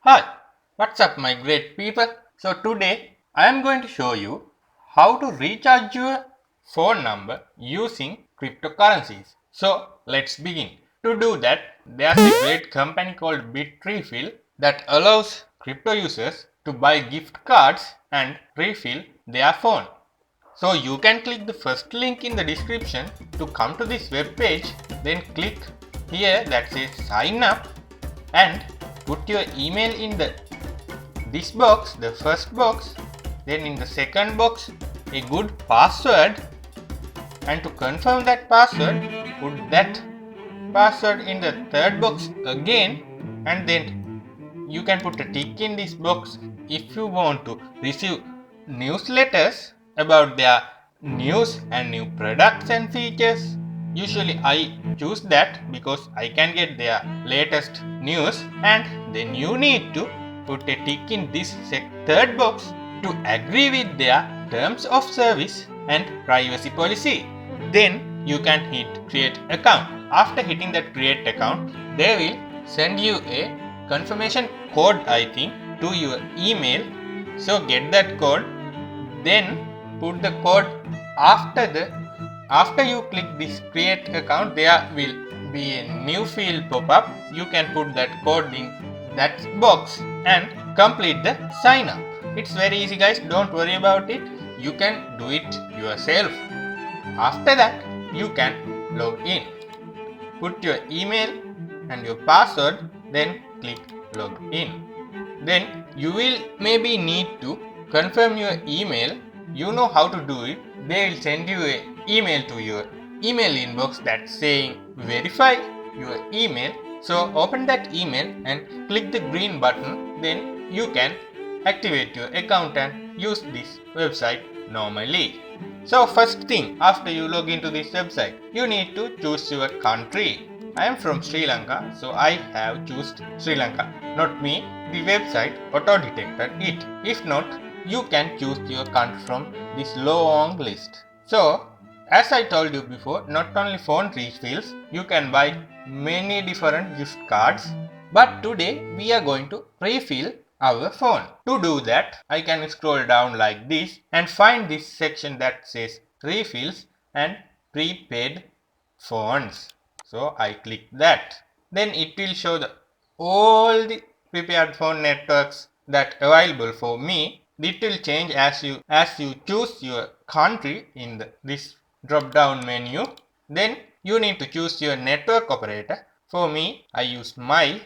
Hi, what's up my great people? So today I am going to show you how to recharge your phone number using cryptocurrencies. So let's begin. To do that, there's a great company called Bitrefill that allows crypto users to buy gift cards and refill their phone. So you can click the first link in the description to come to this web page, then click here that says sign up and put your email in this box, the first box, then in the second box a good password, and to confirm that password put that password in the third box again, and then you can put a tick in this box if you want to receive newsletters about their news and new products and features. Usually I choose that because I can get their latest news, and then you need to put a tick in this third box to agree with their terms of service and privacy policy. Then you can hit create account. After hitting that create account, they will send you a confirmation code to your email. So get that code, then put the code after you click this create account, there will be a new field pop up. You can put that code in that box and complete the sign up. It's very easy guys, don't worry about it. You can do it yourself. After that you can log in. Put your email and your password, then click log in. Then you will maybe need to confirm your email. You know how to do it. They will send you an email to your email inbox that's saying verify your email. So open that email and click the green button. Then you can activate your account and use this website normally. So first thing, after you log into this website, you need to choose your country. I am from Sri Lanka, so I have chosen Sri Lanka. Not me, the website auto detected it. If not, you can choose your country from this long list. So as I told you before, not only phone refills, you can buy many different gift cards. But today we are going to refill our phone. To do that, I can scroll down like this and find this section that says refills and prepaid phones. So I click that. Then it will show all the prepaid phone networks that available for me. It will change as you choose your country in this drop down menu. Then you need to choose your network operator. For me, I use my.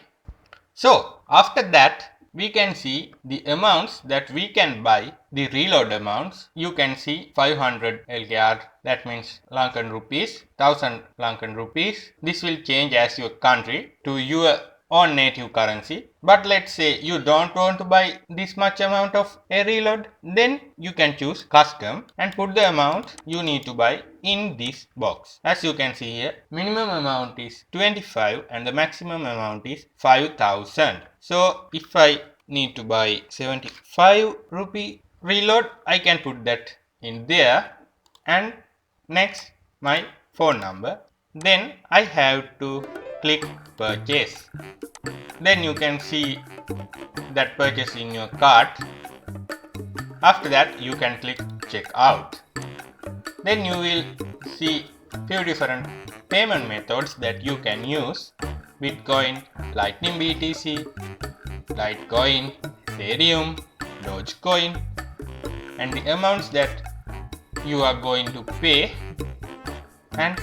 So after that, we can see the amounts that we can buy, the reload amounts. You can see 500 LKR, that means Lankan rupees, 1000 Lankan rupees. This will change as your country to your own native currency. But let's say you don't want to buy this much amount of a reload, then you can choose custom and put the amount you need to buy in this box. As you can see here, minimum amount is 25 and the maximum amount is 5000. So if I need to buy 75 rupee reload, I can put that in there, and next my phone number. Then I have to click purchase. Then you can see that purchase in your cart. After that you can click checkout. Then you will see few different payment methods that you can use: Bitcoin, Lightning BTC, Litecoin, Ethereum, Dogecoin, and the amounts that you are going to pay. And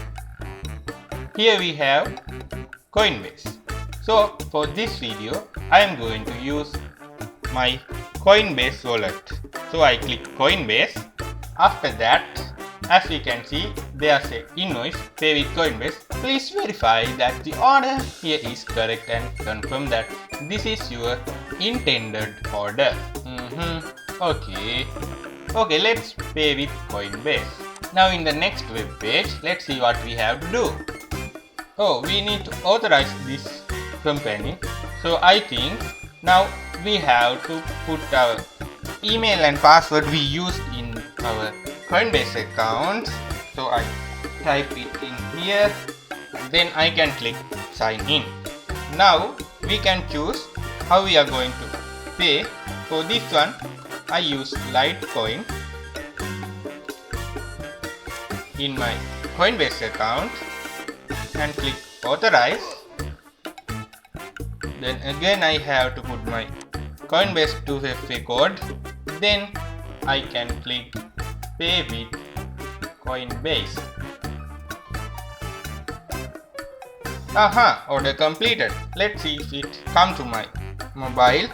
here we have Coinbase. So for this video, I am going to use my Coinbase wallet. So I click Coinbase. After that, as we can see, there's an invoice, pay with Coinbase. Please verify that the order here is correct and confirm that this is your intended order. Okay, let's pay with Coinbase. Now in the next web page, let's see what we have to do. Oh, we need to authorize this company. So I think now we have to put our email and password we used in our Coinbase account. So I type it in here, then I can click sign in. Now we can choose how we are going to pay? For this one, I use Litecoin in my Coinbase account and click authorize. Then again I have to put my Coinbase 2FA code. Then I can click pay with Coinbase. Aha, order completed. Let's see if it come to my mobile.